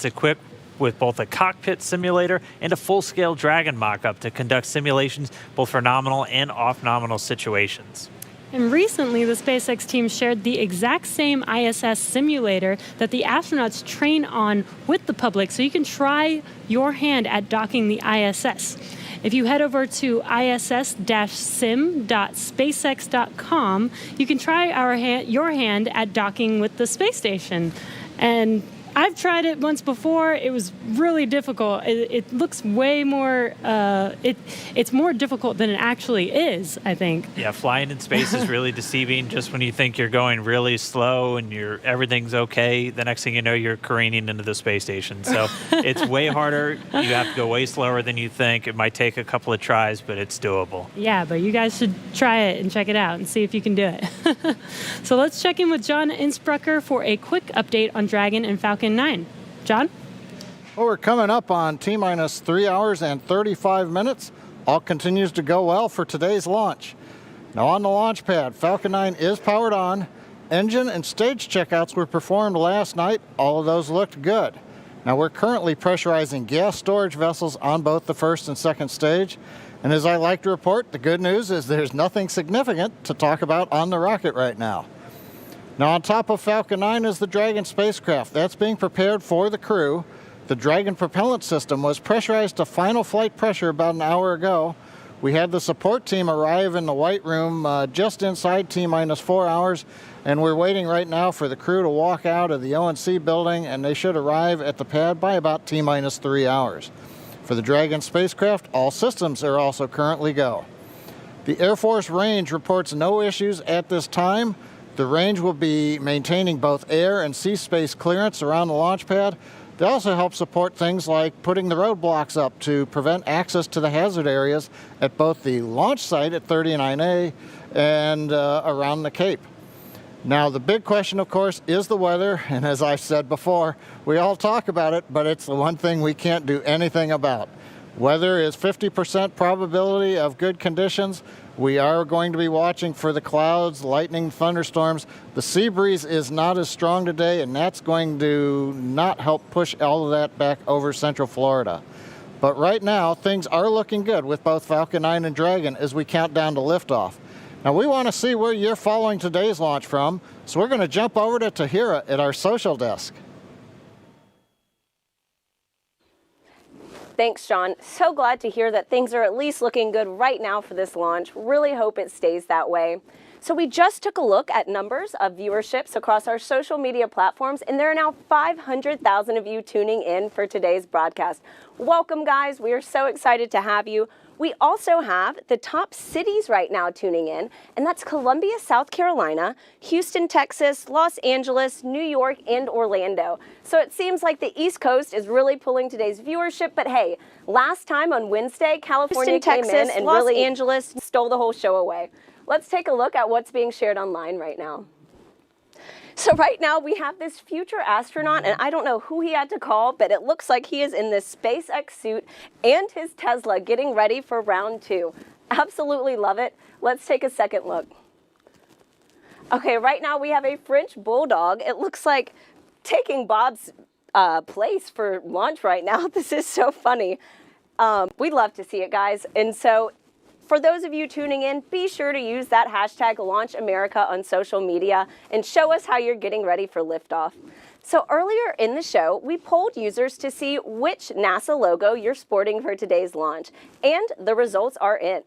It's equipped with both a cockpit simulator and a full-scale Dragon mock-up to conduct simulations both for nominal and off-nominal situations. And recently, the SpaceX team shared the exact same ISS simulator that the astronauts train on with the public, so you can try your hand at docking the ISS. If you head over to iss-sim.spacex.com, you can try your hand at docking with the space station. And I've tried it once before. It was really difficult. It looks way more, it's more difficult than it actually is, I think. Yeah, flying in space is really deceiving. Just when you think you're going really slow and everything's okay, the next thing you know, you're careening into the space station. So it's way harder. You have to go way slower than you think. It might take a couple of tries, but it's doable. Yeah, but you guys should try it and check it out and see if you can do it. So let's check in with John Innsbrucker for a quick update on Dragon and Falcon 9. John? Well, we're coming up on T-minus 3 hours and 35 minutes. All continues to go well for today's launch. Now on the launch pad, Falcon 9 is powered on. Engine and stage checkouts were performed last night. All of those looked good. Now we're currently pressurizing gas storage vessels on both the first and second stage. And as I like to report, the good news is there's nothing significant to talk about on the rocket right now. Now on top of Falcon 9 is the Dragon spacecraft. That's being prepared for the crew. The Dragon propellant system was pressurized to final flight pressure about an hour ago. We had the support team arrive in the White Room just inside T-minus 4 hours, and we're waiting right now for the crew to walk out of the O&C building, and they should arrive at the pad by about T-minus 3 hours. For the Dragon spacecraft, all systems are also currently go. The Air Force range reports no issues at this time. The range will be maintaining both air and sea space clearance around the launch pad. They also help support things like putting the roadblocks up to prevent access to the hazard areas at both the launch site at 39A and around the Cape. Now, the big question, of course, is the weather. And as I've said before, we all talk about it, but it's the one thing we can't do anything about. Weather is 50% probability of good conditions. We are going to be watching for the clouds, lightning, thunderstorms. The sea breeze is not as strong today, and that's going to not help push all of that back over Central Florida. But right now, things are looking good with both Falcon 9 and Dragon as we count down to liftoff. Now, we want to see where you're following today's launch from, so we're going to jump over to Tahira at our social desk. Thanks, Sean. So glad to hear that things are at least looking good right now for this launch. Really hope it stays that way. So we just took a look at numbers of viewerships across our social media platforms, and there are now 500,000 of you tuning in for today's broadcast. Welcome, guys. We are so excited to have you. We also have the top cities right now tuning in, and that's Columbia, South Carolina, Houston, Texas, Los Angeles, New York, and Orlando. So it seems like the East Coast is really pulling today's viewership, but hey, last time on Wednesday, California came in and Los Angeles stole the whole show away. Let's take a look at what's being shared online right now. So right now we have this future astronaut, and I don't know who he had to call, but it looks like he is in this SpaceX suit and his Tesla getting ready for round 2. Absolutely love it. Let's take a second look. Okay, right now we have a French bulldog. It looks like taking Bob's place for launch right now. This is so funny. We'd love to see it, guys. And so for those of you tuning in, be sure to use that hashtag LaunchAmerica on social media and show us how you're getting ready for liftoff. So earlier in the show, we polled users to see which NASA logo you're sporting for today's launch, and the results are in.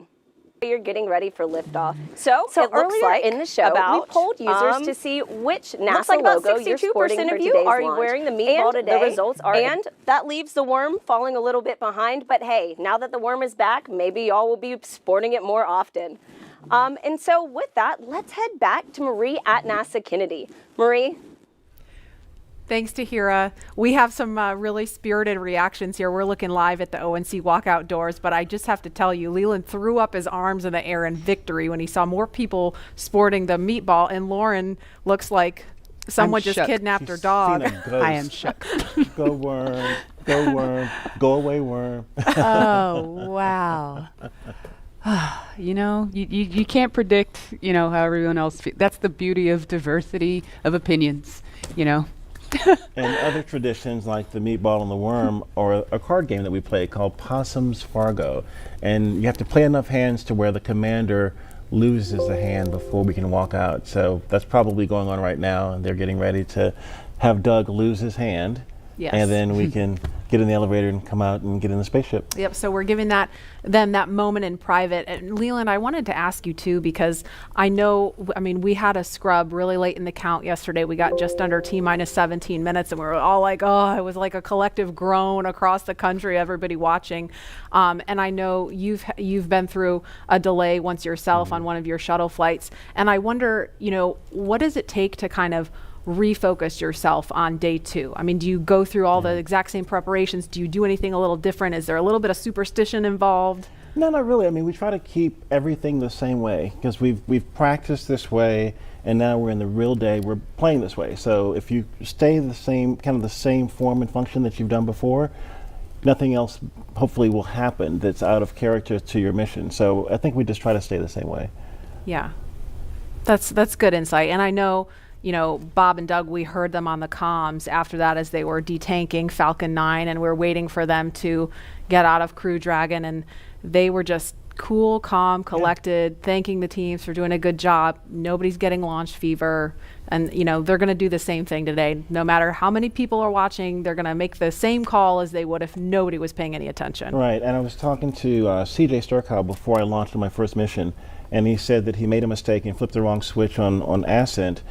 You're getting ready for liftoff. So it looks like in the show, we polled users to see which NASA logo you're sporting for today's launch. Are you wearing the meatball today? The results are in. That leaves the worm falling a little bit behind, but hey, now that the worm is back, maybe y'all will be sporting it more often. And so with that, let's head back to Marie at NASA Kennedy. Marie? Thanks, Tahira. We have some really spirited reactions here. We're looking live at the ONC walkout doors, but I just have to tell you, Leland threw up his arms in the air in victory when he saw more people sporting the meatball, and Lauren looks like someone just kidnapped her dog. I am shook. Go worm, go away worm. Oh, wow. You know, you can't predict, you know, how everyone else feels. That's the beauty of diversity of opinions, you know. And other traditions like the meatball and the worm, or a card game that we play called Possum's Fargo. And you have to play enough hands to where the commander loses the hand before we can walk out. So that's probably going on right now, and they're getting ready to have Doug lose his hand. Yes. And then we can get in the elevator and come out and get in the spaceship. Yep, so we're giving them that moment in private. And Leland, I wanted to ask you too, because I know, we had a scrub really late in the count yesterday. We got just under T-minus 17 minutes, and we were all like, oh, it was like a collective groan across the country, everybody watching. And I know you've been through a delay once yourself on one of your shuttle flights. And I wonder, what does it take to kind of refocus yourself on day 2? Do you go through all the exact same preparations? Do you do anything a little different? Is there a little bit of superstition involved? No, not really. We try to keep everything the same way because we've practiced this way, and now we're in the real day. We're playing this way. So if you stay the same, kind of the same form and function that you've done before, nothing else hopefully will happen that's out of character to your mission. So I think we just try to stay the same way. Yeah, that's good insight. And I know, Bob and Doug, we heard them on the comms after that as they were detanking Falcon 9, and we're waiting for them to get out of Crew Dragon, and they were just cool, calm, collected, thanking the teams for doing a good job. Nobody's getting launch fever, and they're going to do the same thing today. No matter how many people are watching, they're going to make the same call as they would if nobody was paying any attention. Right, and I was talking to CJ Sturkow before I launched on my first mission, and he said that he made a mistake and flipped the wrong switch on Ascent.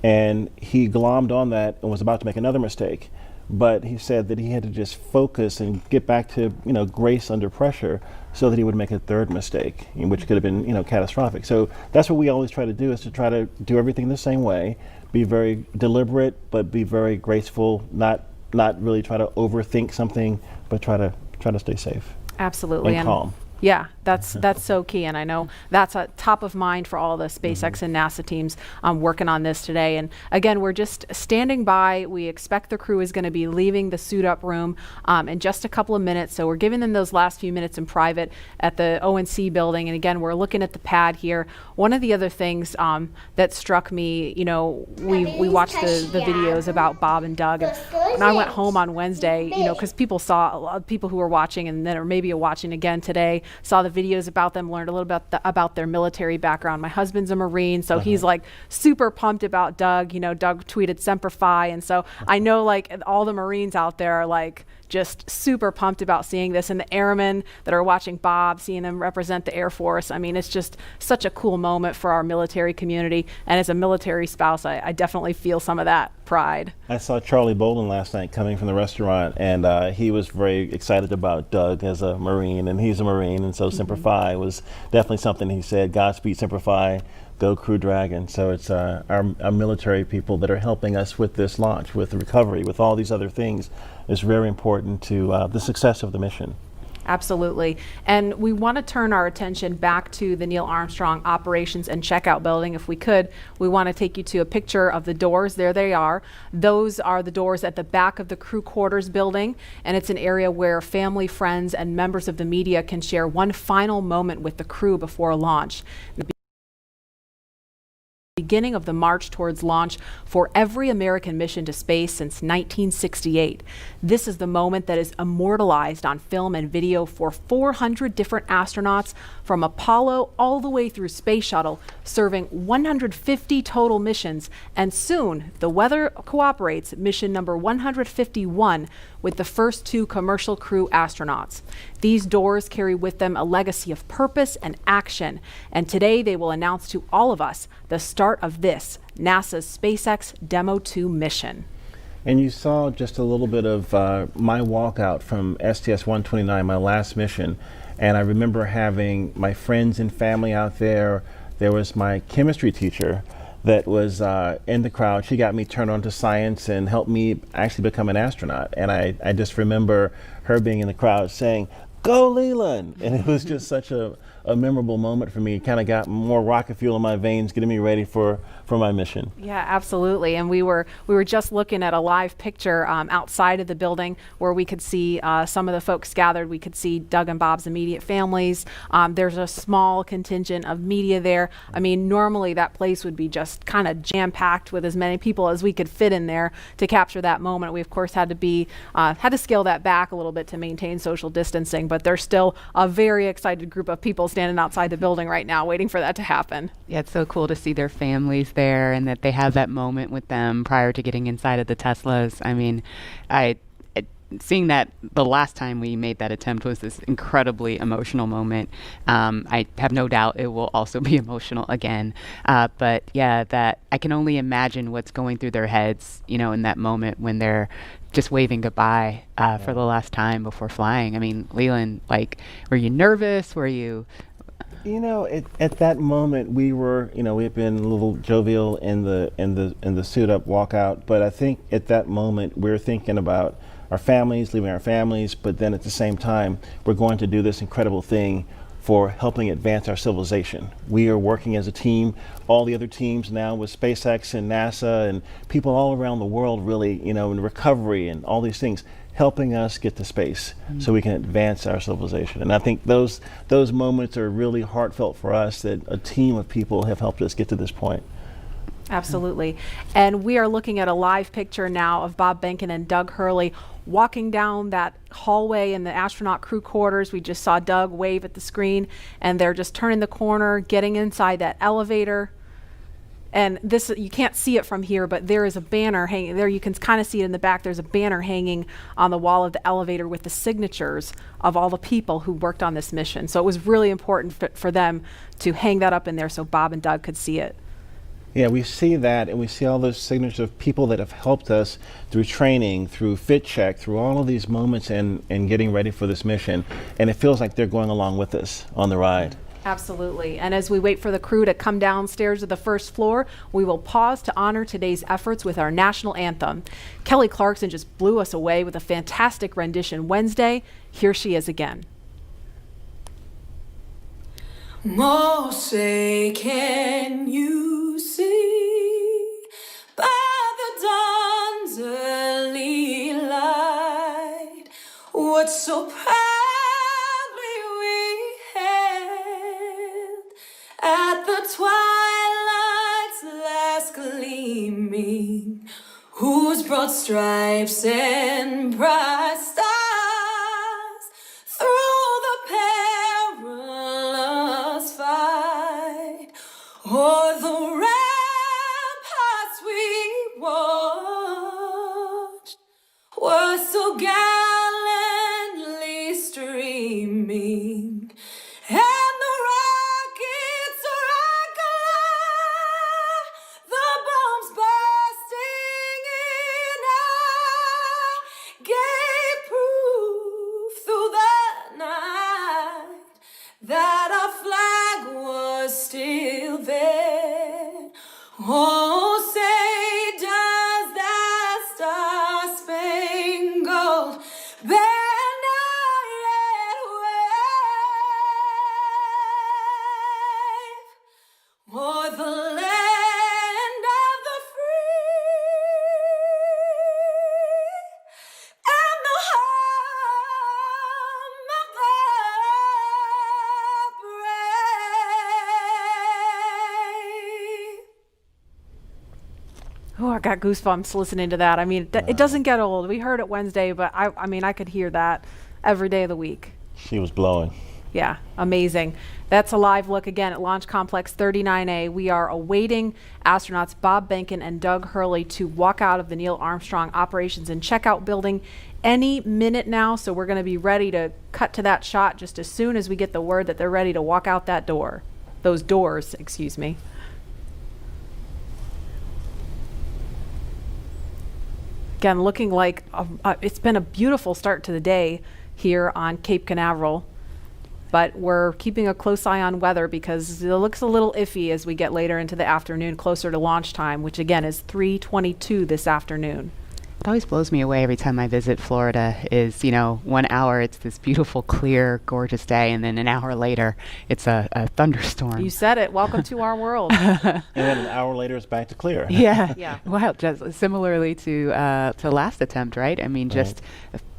And he glommed on that and was about to make another mistake. But he said that he had to just focus and get back to, grace under pressure so that he would make a third mistake, which could have been, catastrophic. So that's what we always try to do, is to try to do everything the same way, be very deliberate, but be very graceful, not really try to overthink something, but try to stay safe. Absolutely. And calm. Yeah, that's so key, and I know that's top of mind for all the SpaceX and NASA teams working on this today. And again, we're just standing by. We expect the crew is going to be leaving the suit-up room in just a couple of minutes, so we're giving them those last few minutes in private at the ONC building. And again, we're looking at the pad here. One of the other things that struck me, we watched the videos about Bob and Doug, and when I went home on Wednesday, because people saw, a lot of people who were watching and then are maybe watching again today, saw the videos about them, learned a little bit about their military background. My husband's a Marine, so he's like super pumped about Doug. Doug tweeted Semper Fi, and so I know like all the Marines out there are like just super pumped about seeing this, and the airmen that are watching Bob, seeing them represent the Air Force. It's just such a cool moment for our military community, and as a military spouse, I definitely feel some of that pride. I saw Charlie Bolden last night coming from the restaurant, and he was very excited about Doug as a Marine, and he's a Marine, and so Semper Fi was definitely something he said. Godspeed, Semper Fi, go Crew Dragon. So it's our military people that are helping us with this launch, with the recovery, with all these other things, is very important to the success of the mission. Absolutely. And we want to turn our attention back to the Neil Armstrong Operations and Checkout Building. If we could, we want to take you to a picture of the doors. There they are. Those are the doors at the back of the crew quarters building, and it's an area where family, friends, and members of the media can share one final moment with the crew before launch. Beginning of the march towards launch for every American mission to space since 1968. This is the moment that is immortalized on film and video for 400 different astronauts from Apollo all the way through Space Shuttle, serving 150 total missions, and soon, the weather cooperates, mission number 151 with the first 2 commercial crew astronauts. These doors carry with them a legacy of purpose and action, and today they will announce to all of us the start of this, NASA's SpaceX Demo 2 mission. And you saw just a little bit of my walkout from STS-129, my last mission, and I remember having my friends and family out there. There was my chemistry teacher that was in the crowd. She got me turned on to science and helped me actually become an astronaut. And I just remember her being in the crowd saying, "Go Leland!" And it was just such a a memorable moment for me. It kind of got more rocket fuel in my veins, getting me ready for my mission. Yeah, absolutely. And we were just looking at a live picture outside of the building where we could see some of the folks gathered. We could see Doug and Bob's immediate families. There's a small contingent of media there. I mean, normally that place would be just kind of jam-packed with as many people as we could fit in there to capture that moment. We of course had to scale that back a little bit to maintain social distancing, but there's still a very excited group of people standing outside the building right now waiting for that to happen. Yeah, it's so cool to see their families there and that they have that moment with them prior to getting inside of the Teslas. I mean, seeing that the last time we made that attempt was this incredibly emotional moment. I have no doubt it will also be emotional again. But yeah, that I can only imagine what's going through their heads, in that moment when they're just waving goodbye for the last time before flying. I mean, Leland, were you nervous? Were you? At that moment we were, we had been a little jovial in the suit up walkout, but I think at that moment we were thinking about our families, leaving our families, but then at the same time we're going to do this incredible thing for helping advance our civilization. We are working as a team, all the other teams now with SpaceX and NASA and people all around the world really, in recovery and all these things, helping us get to space so we can advance our civilization. And I think those moments are really heartfelt for us, that a team of people have helped us get to this point. Absolutely. And we are looking at a live picture now of Bob Behnken and Doug Hurley walking down that hallway in the astronaut crew quarters. We just saw Doug wave at the screen, and they're just turning the corner, getting inside that elevator. And this, you can't see it from here, but there is a banner hanging there. You can kind of see it in the back. There's a banner hanging on the wall of the elevator with the signatures of all the people who worked on this mission. So it was really important for them to hang that up in there so Bob and Doug could see it. Yeah, we see that, and we see all those signatures of people that have helped us through training, through fit check, through all of these moments and getting ready for this mission. And it feels like they're going along with us on the ride. Absolutely. And as we wait for the crew to come downstairs to the first floor, we will pause to honor today's efforts with our national anthem. Kelly Clarkson just blew us away with a fantastic rendition Wednesday. Here she is again. Say, can you see by the dawn's early light what so proudly we hailed at the twilight's last gleaming, whose broad stripes and bright stars through the perilous fight o'er the ramparts we watched were so gallantly streaming, and the rockets rock alive, the bombs bursting in air gave proof through the night that our flag was still there. Oh, say does that star-spangled banner yet wave o'er the land of the free and the home of the brave. Oh, I got goosebumps listening to that. I mean, it doesn't get old. We heard it Wednesday, but I mean, I could hear that every day of the week. She was blowing. Yeah, amazing. That's a live look again at Launch Complex 39A. We are awaiting astronauts Bob Behnken and Doug Hurley to walk out of the Neil Armstrong Operations and Checkout Building any minute now. So we're going to be ready to cut to that shot just as soon as we get the word that they're ready to walk out that door. Those doors, excuse me. Again, looking like it's been a beautiful start to the day here on Cape Canaveral, but we're keeping a close eye on weather because it looks a little iffy as we get later into the afternoon, closer to launch time, which again is 3:22 this afternoon. It always blows me away every time I visit Florida is, 1 hour it's this beautiful, clear, gorgeous day, and then an hour later it's a thunderstorm. You said it. Welcome to our world. And then an hour later, it's back to clear. Yeah. Yeah. Wow. Just similarly to last attempt, right? I mean, just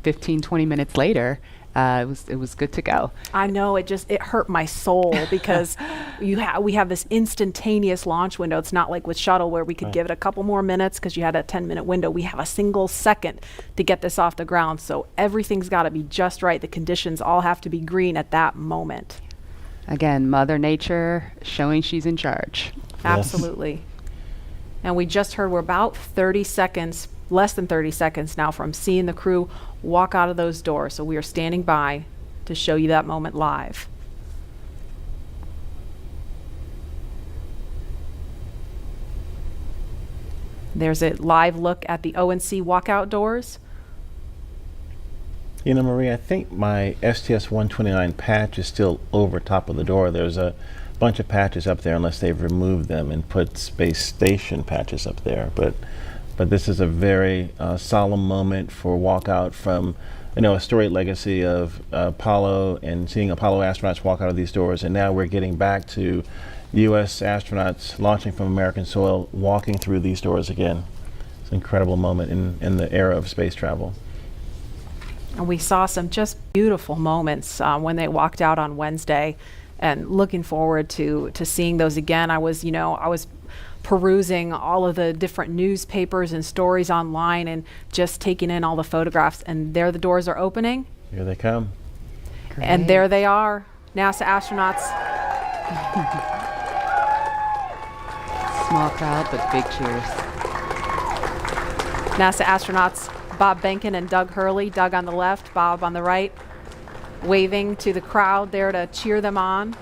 15, 20 minutes later, it was good to go. I know, it hurt my soul because we have this instantaneous launch window. It's not like with shuttle where we could give it a couple more minutes because you had a 10-minute window. We have a single second to get this off the ground. So everything's got to be just right. The conditions all have to be green at that moment. Again, Mother Nature showing she's in charge. Absolutely. And we just heard we're about 30 seconds, less than 30 seconds now from seeing the crew walk out of those doors. So we are standing by to show you that moment live. There's a live look at the ONC walkout doors. Marie, I think my STS-129 patch is still over top of the door. There's a bunch of patches up there unless they've removed them and put space station patches up there. But this is a very solemn moment for walkout from, a storied legacy of Apollo and seeing Apollo astronauts walk out of these doors. And now we're getting back to U.S. astronauts launching from American soil, walking through these doors again. It's an incredible moment in the era of space travel. And we saw some just beautiful moments when they walked out on Wednesday, and looking forward to seeing those again. I was perusing all of the different newspapers and stories online and just taking in all the photographs, and there the doors are opening. Here they come. Great. And there they are, NASA astronauts. Small crowd, but big cheers. NASA astronauts Bob Behnken and Doug Hurley, Doug on the left, Bob on the right, waving to the crowd there to cheer them on.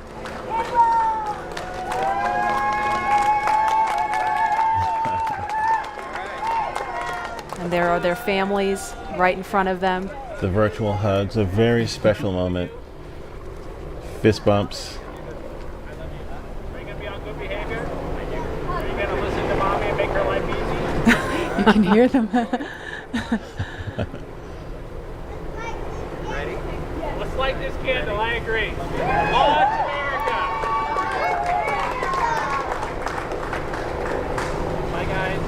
And there are their families right in front of them. The virtual hugs, a very special moment. Fist bumps. Are you going to be on good behavior? Are you going to listen to mommy and make her life easy? You can hear them. Ready? Let's light this candle, I agree. Launch America! Bye, guys.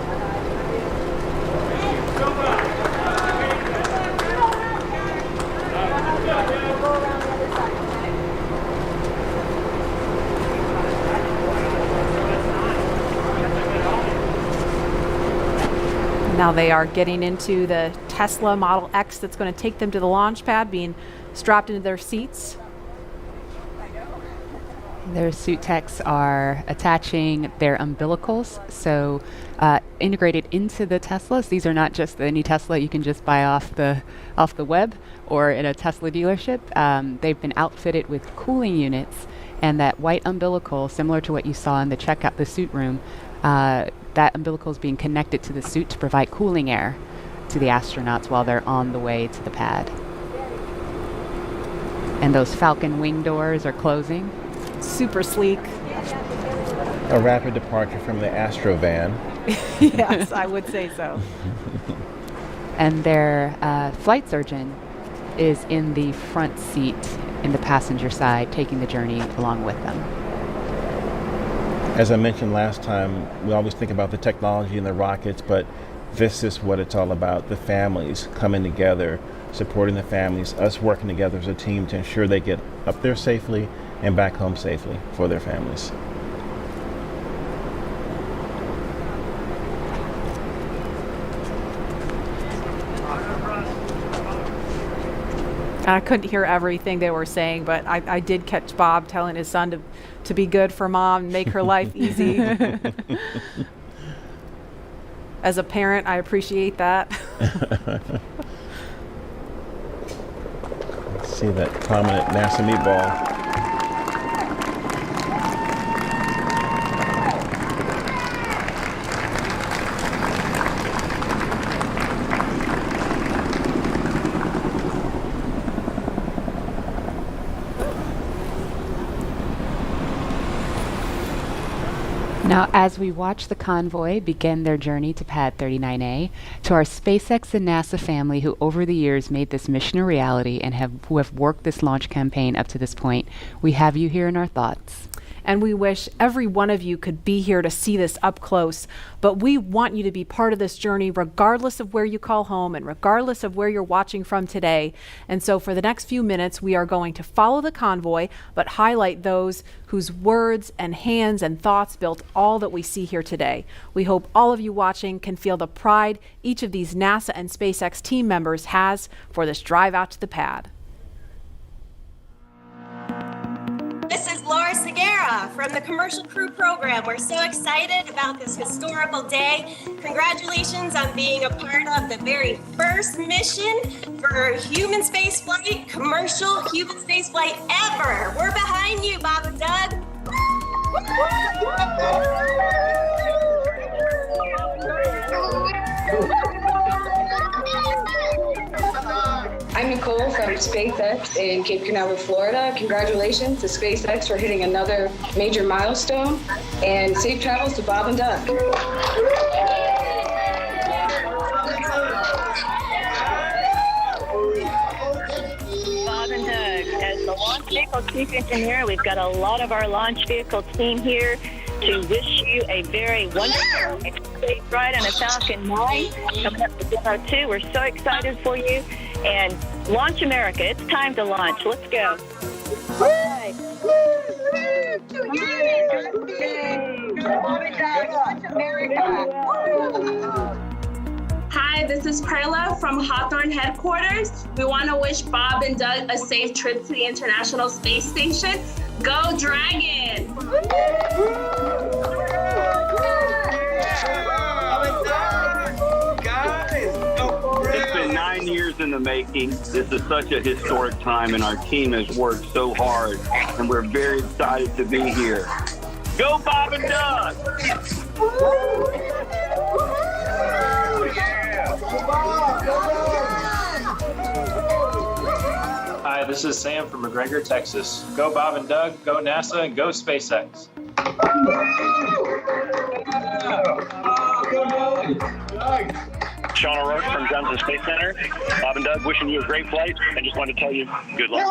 Go up. Now they are getting into the Tesla Model X that's going to take them to the launch pad, being strapped into their seats. Their suit techs are attaching their umbilicals, so integrated into the Teslas. These are not just the new Tesla you can just buy off the web or in a Tesla dealership. They've been outfitted with cooling units, and that white umbilical, similar to what you saw in the suit room, that umbilical is being connected to the suit to provide cooling air to the astronauts while they're on the way to the pad. And those Falcon wing doors are closing. Super sleek. A rapid departure from the Astro van. Yes, I would say so. And their flight surgeon is in the front seat in the passenger side, taking the journey along with them. As I mentioned last time, we always think about the technology and the rockets, but this is what it's all about. The families coming together, supporting the families, us working together as a team to ensure they get up there safely and back home safely for their families. I couldn't hear everything they were saying, but I did catch Bob telling his son to be good for mom and make her life easy. As a parent, I appreciate that. Let's see that prominent NASA meatball. Now, as we watch the convoy begin their journey to Pad 39A, to our SpaceX and NASA family who over the years made this mission a reality and who have worked this launch campaign up to this point, we have you here in our thoughts. And we wish every one of you could be here to see this up close. But we want you to be part of this journey regardless of where you call home and regardless of where you're watching from today. And so for the next few minutes, we are going to follow the convoy, but highlight those whose words and hands and thoughts built all that we see here today. We hope all of you watching can feel the pride each of these NASA and SpaceX team members has for this drive out to the pad. This is Laura Segura from the Commercial Crew Program. We're so excited about this historical day. Congratulations on being a part of the very first mission for human spaceflight, commercial human spaceflight ever. We're behind you, Bob and Doug. I'm Nicole from SpaceX in Cape Canaveral, Florida. Congratulations to SpaceX for hitting another major milestone, and safe travels to Bob and Doug. Bob and Doug, as the launch vehicle chief engineer, we've got a lot of our launch vehicle team here to wish you a very wonderful and safe ride on a Falcon 9 coming up to Demo 2. We're so excited for you. And launch America. It's time to launch. Let's go. Hi, this is Perla from Hawthorne headquarters. We want to wish Bob and Doug a safe trip to the International Space Station. Go Dragon! It's been 9 years in the making. This is such a historic time, and our team has worked so hard, and we're very excited to be here. Go Bob and Doug! Hi, this is Sam from McGregor, Texas. Go Bob and Doug, go NASA, and go SpaceX. Sean O'Rourke from Johnson Space Center. Bob and Doug, wishing you a great flight. I just wanted to tell you good luck.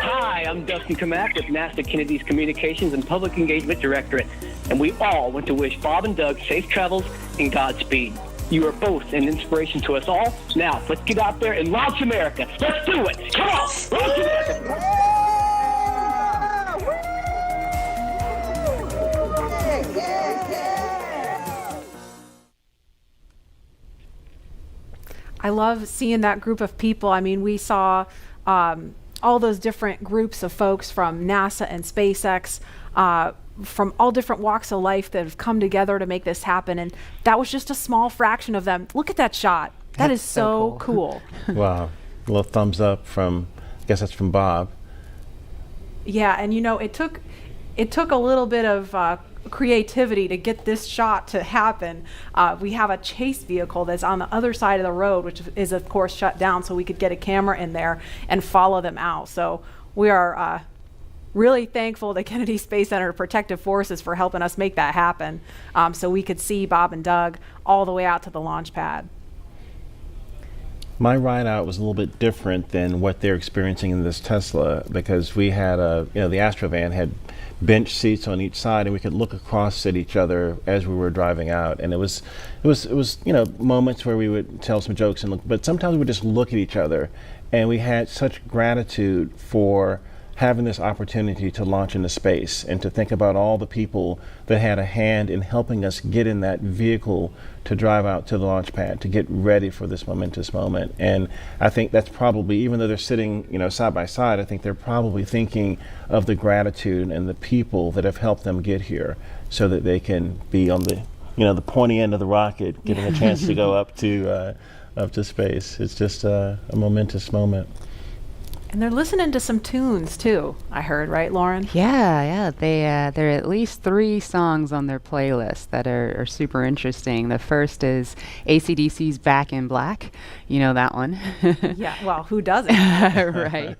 Hi, I'm Dustin Kamak with NASA Kennedy's Communications and Public Engagement Directorate, and we all want to wish Bob and Doug safe travels and Godspeed. You are both an inspiration to us all. Now, let's get out there and launch America. Let's do it. Come on, launch America. I love seeing that group of people. I mean, we saw all those different groups of folks from NASA and SpaceX, from all different walks of life that have come together to make this happen. And that was just a small fraction of them. Look at that shot. That is so cool. Wow. A little thumbs up from, I guess that's from Bob. Yeah, and you know, it took a little bit of creativity to get this shot to happen. We have a chase vehicle that's on the other side of the road, which is of course shut down, so we could get a camera in there and follow them out. So we are really thankful to Kennedy Space Center Protective Forces for helping us make that happen, so we could see Bob and Doug all the way out to the launch pad. My ride out was a little bit different than what they're experiencing in this Tesla, because we had the Astrovan had bench seats on each side, and we could look across at each other as we were driving out. And it was moments where we would tell some jokes and look, but sometimes we would just look at each other, and we had such gratitude for having this opportunity to launch into space and to think about all the people that had a hand in helping us get in that vehicle to drive out to the launch pad, to get ready for this momentous moment. And I think that's probably, even though they're sitting, side by side, I think they're probably thinking of the gratitude and the people that have helped them get here, so that they can be on the, the pointy end of the rocket, getting a chance to go up to space. It's just a momentous moment. And they're listening to some tunes too, I heard, right, Lauren? Yeah. There are at least 3 songs on their playlist that are super interesting. The first is AC/DC's Back in Black. You know that one. Yeah, well, who doesn't? Right.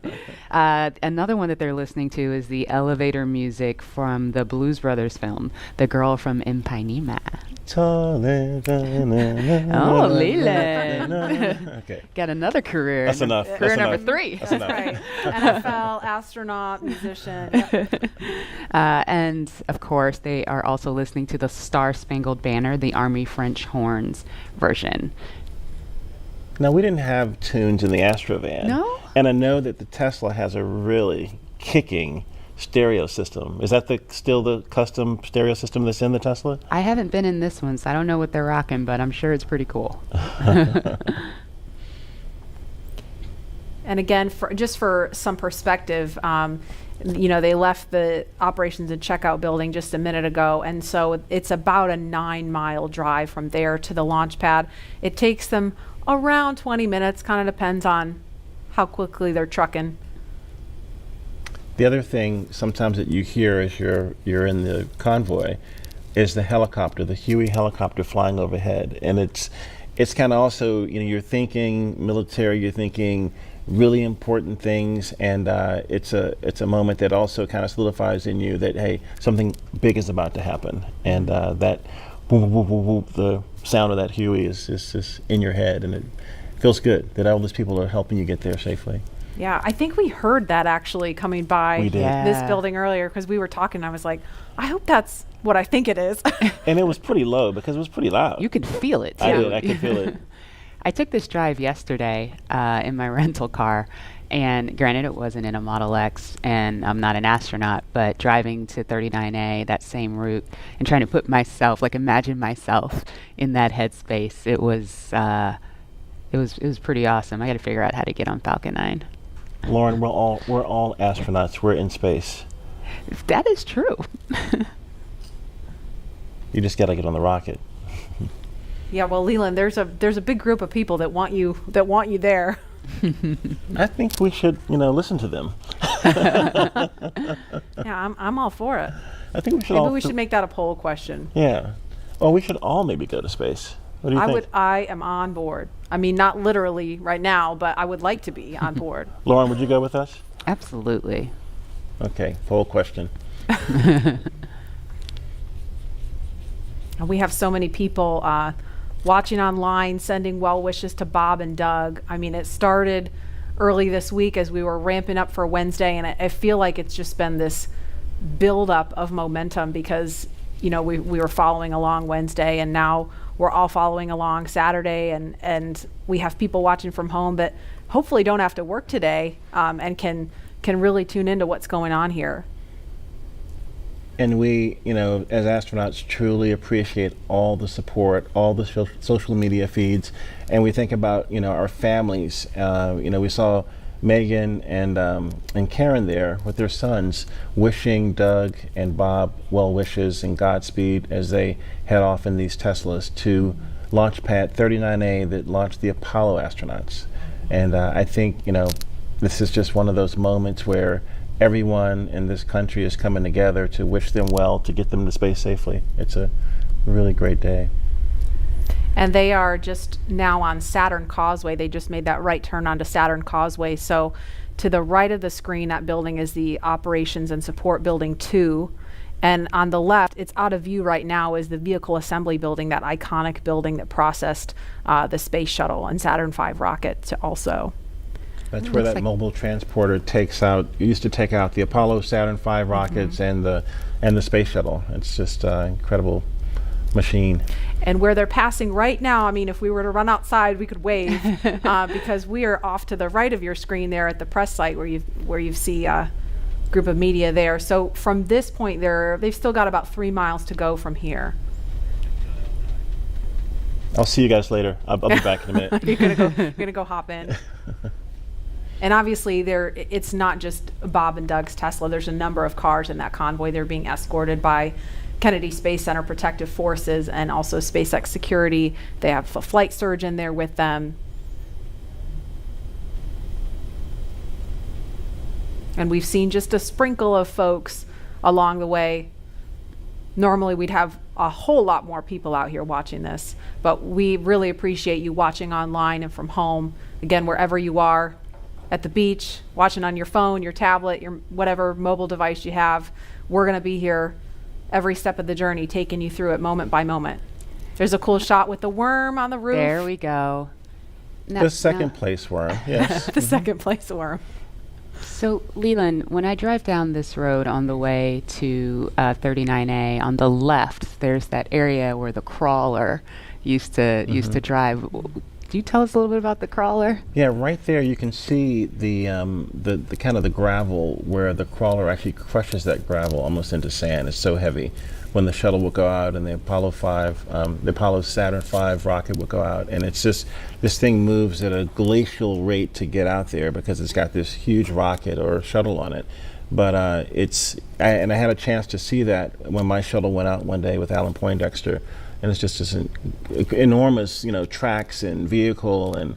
Another one that they're listening to is the elevator music from the Blues Brothers film, The Girl from Ipanema. Oh, Leland. Okay. Got another career. That's enough. Career That's number enough. 3. That's enough. Right. NFL, astronaut, musician. Yep. And of course, they are also listening to the Star Spangled Banner, the Army French Horns version. Now, we didn't have tunes in the Astrovan. No? And I know that the Tesla has a really kicking stereo system. Is that still the custom stereo system that's in the Tesla? I haven't been in this one, so I don't know what they're rocking, but I'm sure it's pretty cool. And again, just for some perspective, they left the operations and checkout building just a minute ago, and so it's about a 9-mile drive from there to the launch pad. It takes them around 20 minutes, kind of depends on how quickly they're trucking. The other thing sometimes that you hear as you're in the convoy is the helicopter, the Huey helicopter flying overhead, and it's kind of also, you're thinking military, you're thinking really important things, and it's a moment that also kind of solidifies in you that, hey, something big is about to happen, and that whoop, whoop, whoop, whoop, the sound of that Huey is just in your head, and it feels good that all these people are helping you get there safely. Yeah, I think we heard that actually coming by We did. this building earlier, because we were talking. I was like, I hope that's what I think it is. And it was pretty low because it was pretty loud. You could feel it, too. I could feel it. I took this drive yesterday in my rental car, and granted it wasn't in a Model X, and I'm not an astronaut, but driving to 39A, that same route, and trying to put myself, imagine myself in that headspace, it was pretty awesome. I got to figure out how to get on Falcon 9. Lauren, we're all astronauts. We're in space. That is true. You just got to get on the rocket. Yeah, well, Leland, there's a big group of people that want you there. I think we should, listen to them. Yeah, I'm all for it. I think we should. Maybe we should make that a poll question. Yeah. Well, we should all maybe go to space. What do you think? I am on board. I mean, not literally right now, but I would like to be on board. Lauren, would you go with us? Absolutely. Okay, poll question. We have so many people watching online, sending well wishes to Bob and Doug. I mean, it started early this week as we were ramping up for Wednesday, and I feel like it's just been this buildup of momentum because, we were following along Wednesday, and now we're all following along Saturday, and we have people watching from home that hopefully don't have to work today and can really tune into what's going on here. And we, as astronauts, truly appreciate all the support, all the social media feeds, and we think about, our families. We saw Megan and Karen there with their sons, wishing Doug and Bob well wishes and Godspeed as they head off in these Teslas to launch pad 39A that launched the Apollo astronauts. And I think, this is just one of those moments where everyone in this country is coming together to wish them well, to get them to space safely. It's a really great day. And they are just now on Saturn Causeway. They just made that right turn onto Saturn Causeway. So to the right of the screen, that building is the Operations and Support Building 2. And on the left, it's out of view right now, is the Vehicle Assembly Building, that iconic building that processed the Space Shuttle and Saturn V rocket also. That's where that mobile transporter used to take out the Apollo, Saturn V rockets and the Space Shuttle. It's just an incredible machine. And where they're passing right now, I mean, if we were to run outside, we could wave because we are off to the right of your screen there at the press site where you see a group of media there. So from this point, they've still got about 3 miles to go from here. I'll see you guys later. I'll be back in a minute. You're gonna go hop in. And obviously, it's not just Bob and Doug's Tesla. There's a number of cars in that convoy. They're being escorted by Kennedy Space Center Protective Forces and also SpaceX Security. They have a flight surgeon there with them. And we've seen just a sprinkle of folks along the way. Normally we'd have a whole lot more people out here watching this, but we really appreciate you watching online and from home. Again, wherever you are, at the beach, watching on your phone, your tablet, your whatever mobile device you have, we're going to be here every step of the journey, taking you through it moment by moment. There's a cool shot with the worm on the roof. There we go. The second place worm, yes. The second place worm. So, Leland, when I drive down this road on the way to 39A, on the left, there's that area where the crawler used to drive. Do you tell us a little bit about the crawler? Yeah, right there you can see the kind of the gravel where the crawler actually crushes that gravel almost into sand. It's so heavy. When the shuttle will go out and the Apollo Saturn V rocket will go out, and it's just, this thing moves at a glacial rate to get out there because it's got this huge rocket or shuttle on it. But I had a chance to see that when my shuttle went out one day with Alan Poindexter, and it's just this enormous, tracks and vehicle,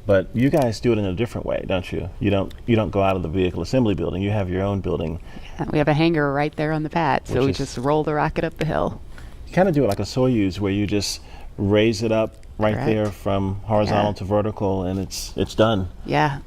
but you guys do it in a different way, don't you? You don't go out of the vehicle assembly building. You have your own building. Yeah, we have a hangar right there on the pad, so we just roll the rocket up the hill. You kind of do it like a Soyuz, where you just raise it up right there from horizontal to vertical, and it's done. Yeah.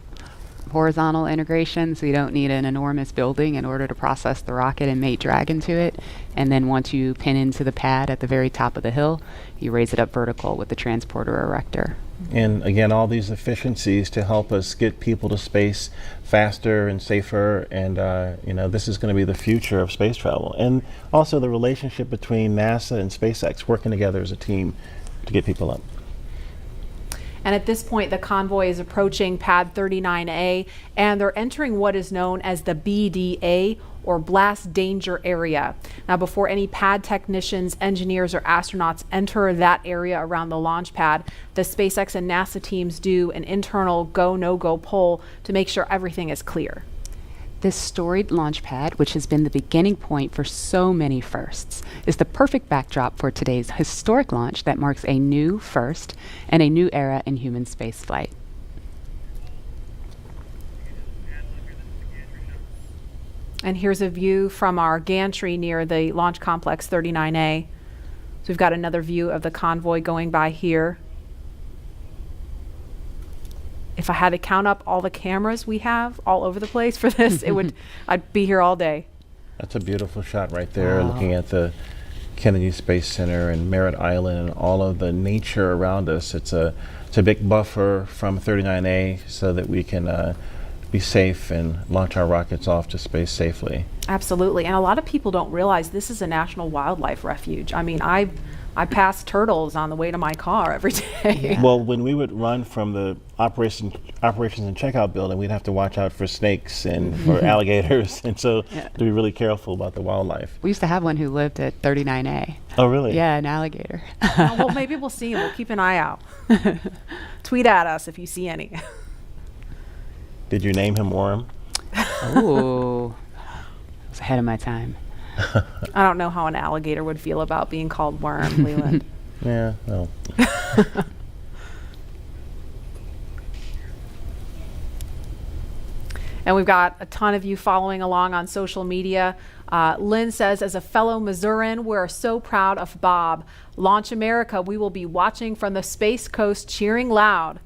Horizontal integration, so you don't need an enormous building in order to process the rocket and mate Dragon to it. And then once you pin into the pad at the very top of the hill, you raise it up vertical with the transporter erector. And again, all these efficiencies to help us get people to space faster and safer, and this is going to be the future of space travel. And also the relationship between NASA and SpaceX working together as a team to get people up. And at this point, the convoy is approaching pad 39A, and they're entering what is known as the BDA, or blast danger area. Now, before any pad technicians, engineers, or astronauts enter that area around the launch pad, the SpaceX and NASA teams do an internal go, no-go poll to make sure everything is clear. This storied launch pad, which has been the beginning point for so many firsts, is the perfect backdrop for today's historic launch that marks a new first and a new era in human spaceflight. And here's a view from our gantry near the Launch Complex 39A. So we've got another view of the convoy going by here. If I had to count up all the cameras we have all over the place for this, I'd be here all day. That's a beautiful shot right there, looking at the Kennedy Space Center and Merritt Island and all of the nature around us. It's a big buffer from 39A so that we can be safe and launch our rockets off to space safely. Absolutely, and a lot of people don't realize this is a national wildlife refuge. I mean, I pass turtles on the way to my car every day. Yeah. Well, when we would run from the operations and checkout building, we'd have to watch out for snakes and for alligators, and so to be really careful about the wildlife. We used to have one who lived at 39A. Oh, really? Yeah, an alligator. Oh, well, maybe we'll see him. We'll keep an eye out. Tweet at us if you see any. Did you name him Worm? Ooh, I was ahead of my time. I don't know how an alligator would feel about being called Worm, Leland. Yeah, well. And we've got a ton of you following along on social media. Lynn says, as a fellow Missourian, we're so proud of Bob. Launch America, we will be watching from the Space Coast, cheering loud.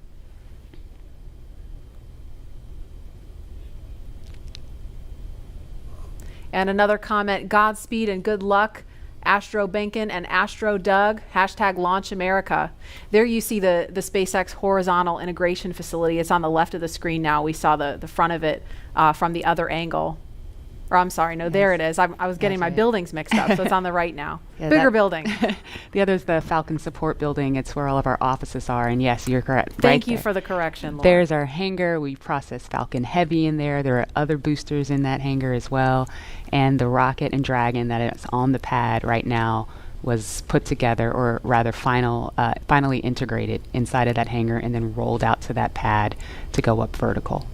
And another comment, Godspeed and good luck, Astro Behnken and Astro Doug, hashtag Launch America. There you see the SpaceX horizontal integration facility. It's on the left of the screen now. We saw the front of it from the other angle. Or I'm sorry, no, there it is. I was getting my buildings mixed up, so it's on the right now. Yeah, bigger building. The other is the Falcon Support Building. It's where all of our offices are, and yes, you're correct. Thank you for the correction, Laura. There's our hangar. We process Falcon Heavy in there. There are other boosters in that hangar as well. And the rocket and Dragon that is on the pad right now was put together, or rather finally integrated inside of that hangar and then rolled out to that pad to go up vertical.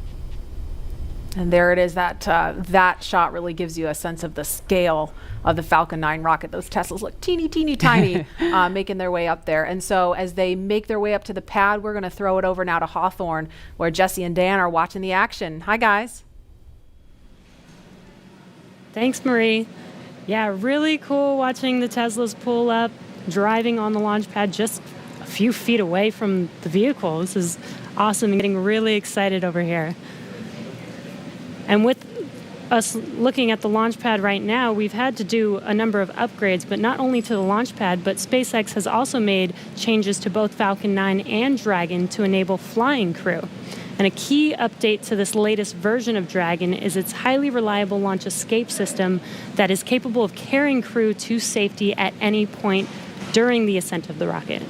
And there it is. That shot really gives you a sense of the scale of the Falcon 9 rocket. Those Teslas look teeny, teeny, tiny, making their way up there. And so as they make their way up to the pad, we're going to throw it over now to Hawthorne, where Jesse and Dan are watching the action. Hi, guys. Thanks, Marie. Yeah, really cool watching the Teslas pull up, driving on the launch pad just a few feet away from the vehicle. This is awesome and getting really excited over here. And with us looking at the launch pad right now, we've had to do a number of upgrades, but not only to the launch pad, but SpaceX has also made changes to both Falcon 9 and Dragon to enable flying crew. And a key update to this latest version of Dragon is its highly reliable launch escape system that is capable of carrying crew to safety at any point during the ascent of the rocket.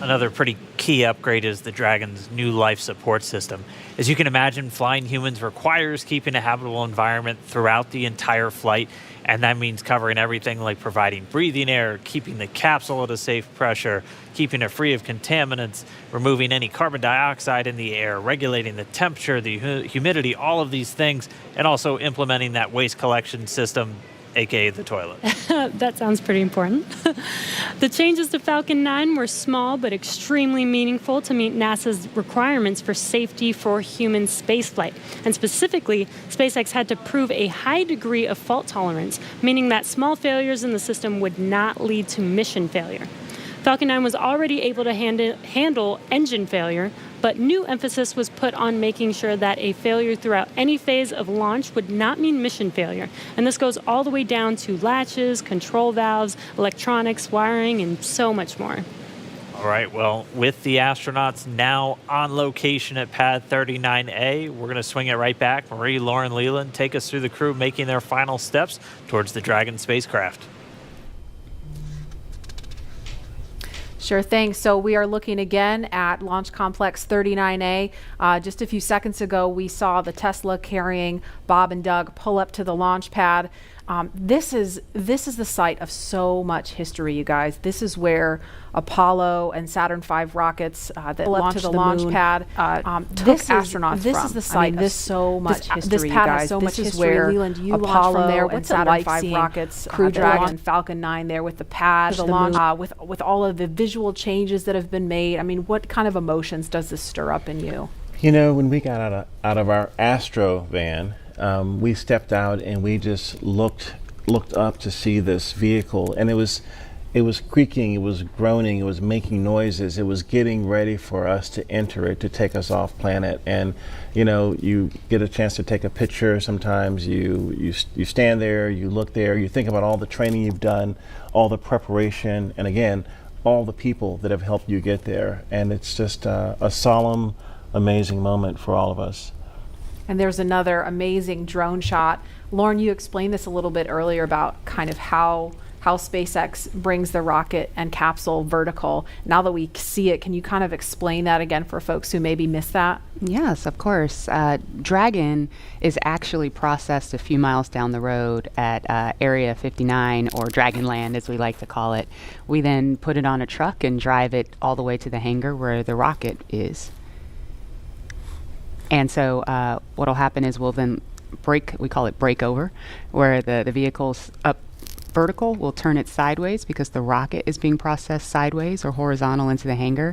Another pretty key upgrade is the Dragon's new life support system. As you can imagine, flying humans requires keeping a habitable environment throughout the entire flight, and that means covering everything like providing breathing air, keeping the capsule at a safe pressure, keeping it free of contaminants, removing any carbon dioxide in the air, regulating the temperature, the humidity, all of these things, and also implementing that waste collection system, aka the toilet. That sounds pretty important. The changes to Falcon 9 were small but extremely meaningful to meet NASA's requirements for safety for human spaceflight. And specifically, SpaceX had to prove a high degree of fault tolerance, meaning that small failures in the system would not lead to mission failure. Falcon 9 was already able to handle engine failure, but new emphasis was put on making sure that a failure throughout any phase of launch would not mean mission failure. And this goes all the way down to latches, control valves, electronics, wiring, and so much more. All right, well, with the astronauts now on location at Pad 39A, we're going to swing it right back. Marie, Lauren, Leland, take us through the crew making their final steps towards the Dragon spacecraft. Sure thing. So we are looking again at Launch Complex 39A. Just a few seconds ago, we saw the Tesla carrying Bob and Doug pull up to the launch pad. This is the site of so much history, you guys. This is where Apollo and Saturn V rockets that launched to the launch pad took astronauts from. This is the site of so much history, this pad has so much history. Where Leland, you Apollo from there. What's and Saturn V rockets, Crew Dragon, and Falcon 9 there with the pad, the launch, with all of the visual changes that have been made. I mean, what kind of emotions does this stir up in you? You know, when we got out of our Astro van, we stepped out and we just looked up to see this vehicle, and it was creaking, it was groaning, it was making noises, it was getting ready for us to enter it, to take us off planet. And you know, you get a chance to take a picture. Sometimes you stand there, you look there, you think about all the training you've done, all the preparation, and again, all the people that have helped you get there. And it's just a solemn, amazing moment for all of us. And there's another amazing drone shot. Lauren, you explained this a little bit earlier about kind of how SpaceX brings the rocket and capsule vertical. Now that we see it, can you kind of explain that again for folks who maybe missed that? Yes, of course. Dragon is actually processed a few miles down the road at Area 59, or Dragonland as we like to call it. We then put it on a truck and drive it all the way to the hangar where the rocket is. And so what will happen is we'll then we call it breakover, where the vehicle's up vertical will turn it sideways because the rocket is being processed sideways or horizontal into the hangar.